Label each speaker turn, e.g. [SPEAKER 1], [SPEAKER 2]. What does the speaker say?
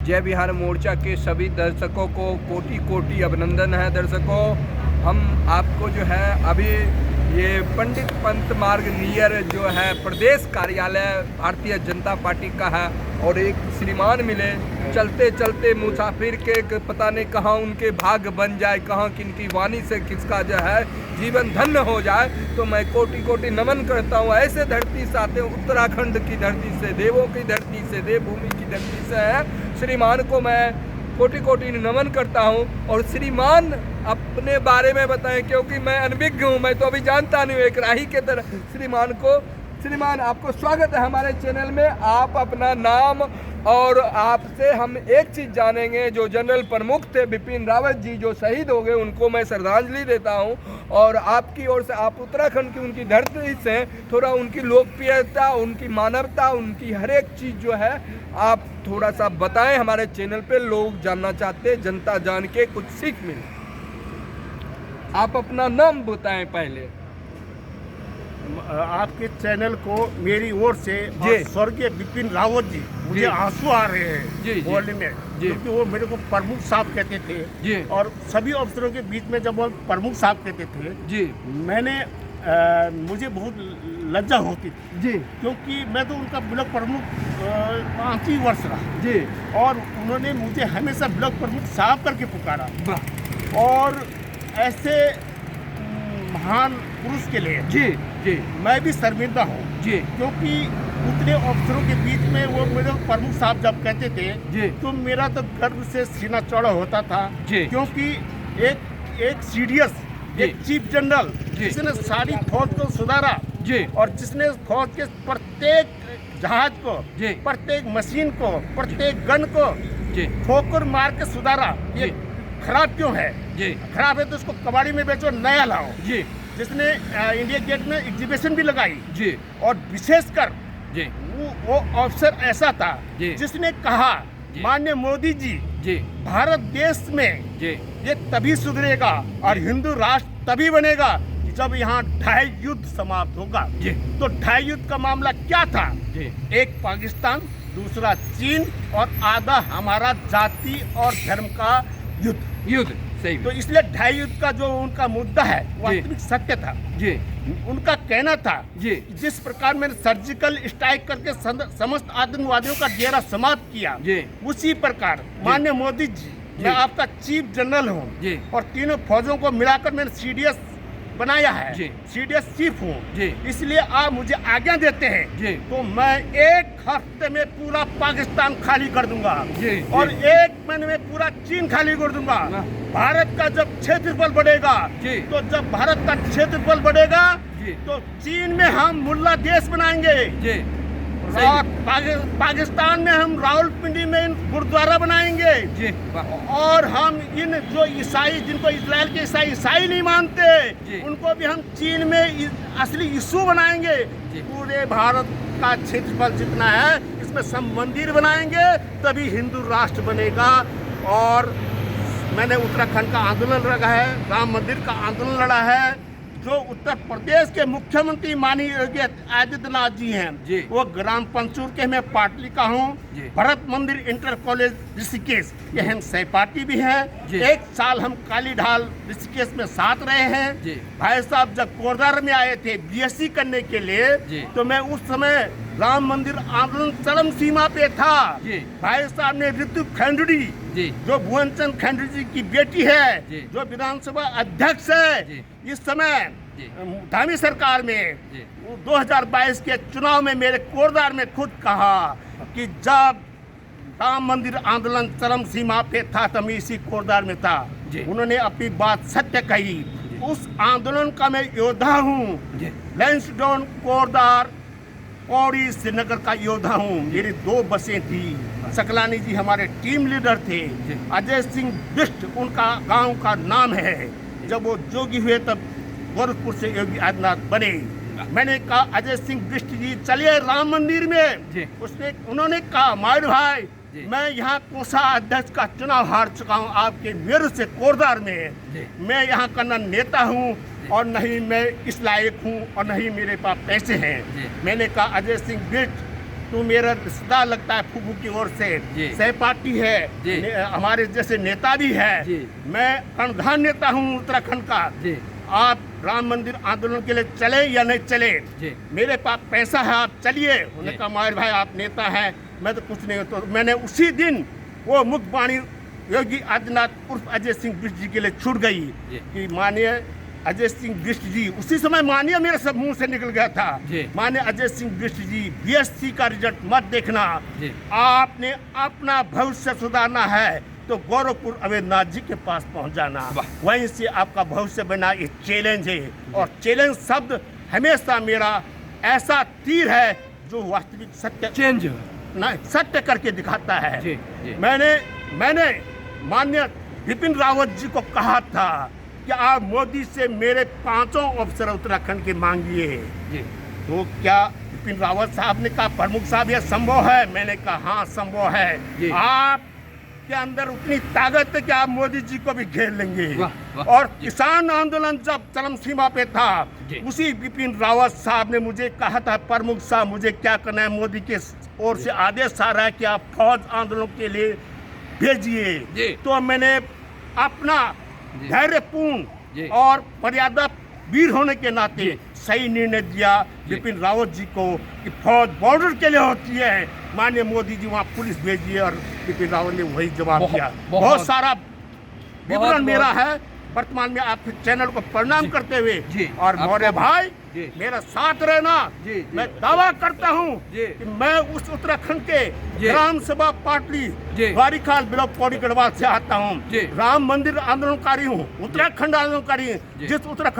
[SPEAKER 1] जय बिहार मोर्चा के सभी दर्शकों को कोटि कोटि अभिनंदन है। दर्शकों, हम आपको जो है अभी ये पंडित पंत मार्ग नियर जो है प्रदेश कार्यालय भारतीय जनता पार्टी का है, और एक श्रीमान मिले चलते चलते मुसाफिर के पता नहीं कहाँ उनके भाग्य बन जाए, कहाँ किनकी वाणी से किसका जो है जीवन धन्य हो जाए। तो मैं कोटि कोटि नमन करता हूँ। ऐसे धरती से आते हैं, उत्तराखंड की धरती से, देवों की धरती से, देवभूमि की धरती से है। श्रीमान को मैं कोटि कोटि नमन करता हूँ। और श्रीमान अपने बारे में बताएं, क्योंकि मैं अनभिज्ञ हूँ, मैं तो अभी जानता नहीं हूँ, एक राही के तरह श्रीमान को। श्रीमान, आपको स्वागत है हमारे चैनल में। आप अपना नाम और आपसे हम एक चीज़ जानेंगे। जो जनरल प्रमुख थे बिपिन रावत जी, जो शहीद हो गए, उनको मैं श्रद्धांजलि देता हूं। और आपकी ओर से, आप उत्तराखंड की उनकी धरती से, थोड़ा उनकी लोकप्रियता, उनकी मानवता, उनकी हर एक चीज़ जो है आप थोड़ा सा बताएं। हमारे चैनल पे लोग जानना चाहते हैं, जनता जान के कुछ सीख मिले। आप अपना नाम बताएं पहले।
[SPEAKER 2] आपके चैनल को मेरी ओर से स्वर्गीय बिपिन रावत जी, मुझे आंसू आ रहे हैं बोलने में, क्योंकि वो मेरे को प्रमुख साहब कहते थे। और सभी अफसरों के बीच में जब वो प्रमुख साहब कहते थे, मुझे बहुत लज्जा होती थी, क्योंकि मैं तो उनका ब्लॉक प्रमुख 5 ही वर्ष रहा, और उन्होंने मुझे हमेशा ब्लॉक प्रमुख साहब करके पुकारा। और ऐसे महान पुरुष के लिए मैं भी शर्मिंदा हूँ, क्योंकि उतने अफसरों के बीच में वो मेरे प्रमुख साहब जब कहते थे तो मेरा तो गर्व से सीना चौड़ा होता था, क्योंकि एक सीडीएस, एक चीफ जनरल, जिसने सारी फौज को सुधारा, और जिसने फौज के प्रत्येक जहाज को, प्रत्येक मशीन को, प्रत्येक गन को ठोकर मार के सुधारा। ये खराब क्यों है? खराब है तो उसको कबाड़ी में बेचो, नया लाओ। जिसने इंडिया गेट में एग्जीबिशन भी लगाई, और विशेषकर वो अफसर ऐसा था जिसने कहा, माननीय मोदी जी, भारत देश में ये तभी सुधरेगा और हिंदू राष्ट्र तभी बनेगा जब यहाँ 2.5 युद्ध समाप्त होगा। तो 2.5 युद्ध का मामला क्या था? एक पाकिस्तान, दूसरा चीन, और आधा हमारा जाति और धर्म का युद्ध। सही। तो इसलिए 2.5 युद्ध का जो उनका मुद्दा है वास्तविक सत्य था। उनका कहना था, जिस प्रकार मैंने सर्जिकल स्ट्राइक करके समस्त आतंकवादियों का डेरा समाप्त किया, उसी प्रकार माननीय मोदी जी, मैं आपका चीफ जनरल हूँ, और तीनों फौजों को मिलाकर मैंने सीडीएस बनाया है, सीडीएस चीफ हूँ। इसलिए आप मुझे आज्ञा देते हैं तो मैं 1 हफ्ते में पूरा पाकिस्तान खाली कर दूंगा, और 1 महीने में पूरा चीन खाली कर दूंगा। भारत का जब क्षेत्रफल बढ़ेगा, तो जब भारत का क्षेत्रफल बढ़ेगा तो चीन में हम मुल्ला देश बनाएंगे, पाकिस्तान में हम रावलपिंडी में गुरुद्वारा बनाएंगे, और हम इन जो ईसाई, जिनको इजराइल के ईसाई नहीं मानते, उनको भी हम चीन में असली यीशु बनाएंगे। पूरे भारत का क्षेत्रफल जितना है, इसमें सब मंदिर बनाएंगे, तभी हिंदू राष्ट्र बनेगा। और मैंने उत्तराखंड का आंदोलन लड़ा है, राम मंदिर का आंदोलन लड़ा है। जो उत्तर प्रदेश के मुख्यमंत्री माननीय योगी आदित्यनाथ जी हैं, वो ग्राम पंचूर के मैं पाटली का हूँ, भरत मंदिर इंटर कॉलेज ऋषिकेश के हम सहपाठी भी हैं। 1 साल हम काली ढाल ऋषिकेश में साथ रहे हैं। भाई साहब जब कोरदार में आए थे बीएससी करने के लिए, तो मैं उस समय राम मंदिर आंदोलन चरम सीमा पे था। भाई साहब ने ऋतु खंडड़ी, जो भुवनचंद खंडड़ी जी की बेटी है, जो विधानसभा अध्यक्ष है इस समय धामी सरकार में, 2022 के चुनाव में मेरे कोरदार में खुद कहा कि जब राम मंदिर आंदोलन चरम सीमा पे था तो मैं इसी कोरदार में था। उन्होंने अपनी बात सत्य कही। उस आंदोलन का मैं योद्धा हूँ। लैंसडाउन, कोरदार, पौड़ी, श्रीनगर का योद्धा हूँ। मेरी 2 बसें थी। सकलानी जी हमारे टीम लीडर थे। अजय सिंह बिष्ट उनका गांव का नाम है। जब वो जोगी हुए तब गोरखपुर से योगी आदित्यनाथ बने। मैंने कहा, अजय सिंह बिष्ट जी चलिए राम मंदिर में। उन्होंने कहा, मायर भाई, मैं यहाँ कोसा अध्यक्ष का चुनाव हार चुका हूँ आपके मेरठ से कोरदार में। मैं यहाँ का न नेता हूँ और न ही मैं इस लायक हूँ और न ही मेरे पास पैसे हैं। मैंने कहा, अजय सिंह बिष्ट तू मेरा रिश्तेदार लगता है फूफू की ओर से,
[SPEAKER 1] जी।
[SPEAKER 2] सहपाठी है,
[SPEAKER 1] जी।
[SPEAKER 2] हमारे जैसे नेता भी है,
[SPEAKER 1] जी।
[SPEAKER 2] मैं कर्णधार नेता हूँ उत्तराखंड का।
[SPEAKER 1] जी
[SPEAKER 2] आप राम मंदिर आंदोलन के लिए चले या नहीं चले,
[SPEAKER 1] जी
[SPEAKER 2] मेरे पास पैसा है, आप चलिए। उन्होंने
[SPEAKER 1] जी।
[SPEAKER 2] कहा माहिर भाई आप नेता हैं, मैं तो कुछ नहीं। तो मैंने उसी दिन वो मुखबाणी योगी आदित्यनाथ उर्फ अजय सिंह बिष्ट जी के लिए छूट गई
[SPEAKER 1] जी।
[SPEAKER 2] कि माननीय अजय सिंह बिष्ट जी, उसी समय माननीय मेरे सब मुंह से निकल गया था,
[SPEAKER 1] जी।
[SPEAKER 2] माननीय अजय सिंह बिष्ट जी बीएससी का रिजल्ट मत देखना,
[SPEAKER 1] जी।
[SPEAKER 2] आपने अपना भविष्य सुधारना है तो गोरखपुर अवैधनाथ जी के पास पहुंच जाना,
[SPEAKER 1] वाह।
[SPEAKER 2] वहीं से आपका भविष्य बना। ये चैलेंज है, और चैलेंज शब्द हमेशा मेरा ऐसा तीर है जो वास्तविक सत्य
[SPEAKER 1] चेंज
[SPEAKER 2] नहीं सत्य करके दिखाता है।
[SPEAKER 1] जी जी
[SPEAKER 2] मैंने माननीय बिपिन रावत जी को कहा था कि आप मोदी से मेरे 5 अफसर उत्तराखंड के मांगिए।
[SPEAKER 1] जी
[SPEAKER 2] तो क्या बिपिन रावत साहब ने कहा प्रमुख साहब यह संभव है? मैंने कहा हाँ संभव है।
[SPEAKER 1] जी।
[SPEAKER 2] आप के अंदर उतनी ताकत है कि आप मोदी जी को भी घेर लेंगे।
[SPEAKER 1] वाह, वाह,
[SPEAKER 2] और
[SPEAKER 1] जी।
[SPEAKER 2] किसान आंदोलन जब चरम सीमा पे था,
[SPEAKER 1] जी।
[SPEAKER 2] उसी बिपिन रावत साहब ने मुझे कहा था प्रमुख साहब मुझे क्या करना है, मोदी के ओर से आदेश आ रहा है कि आप फौज आंदोलन के लिए
[SPEAKER 1] जी।
[SPEAKER 2] भेजिए। तो मैंने अपना
[SPEAKER 1] जी।
[SPEAKER 2] धैर्यपूर्ण
[SPEAKER 1] जी।
[SPEAKER 2] और मर्यादा वीर होने के नाते
[SPEAKER 1] जी।
[SPEAKER 2] सही निर्णय दिया
[SPEAKER 1] जी।
[SPEAKER 2] बिपिन रावत जी को कि फौज बॉर्डर के लिए होती है, माननीय मोदी जी वहाँ पुलिस भेजिए, और बिपिन रावत ने वही जवाब दिया। बहुत सारा विवरण मेरा है। वर्तमान में आपके चैनल को प्रणाम
[SPEAKER 1] जी।
[SPEAKER 2] करते हुए
[SPEAKER 1] जी।
[SPEAKER 2] और मौर्य भाई
[SPEAKER 1] जी।
[SPEAKER 2] मेरा साथ रहना।
[SPEAKER 1] जी, जी।
[SPEAKER 2] मैं दावा करता हूँ
[SPEAKER 1] जी।
[SPEAKER 2] कि मैं उस उत्तराखंड के
[SPEAKER 1] जी।
[SPEAKER 2] ग्राम सभा पाटली
[SPEAKER 1] जी।
[SPEAKER 2] वारीखाल ब्लॉक पौड़ी गढ़वाल से आता हूँ।
[SPEAKER 1] जी।
[SPEAKER 2] राम मंदिर आंदोलनकारी हूँ, उत्तराखंड आंदोलनकारी हूँ।
[SPEAKER 1] जी।
[SPEAKER 2] जिस उत्तराखंड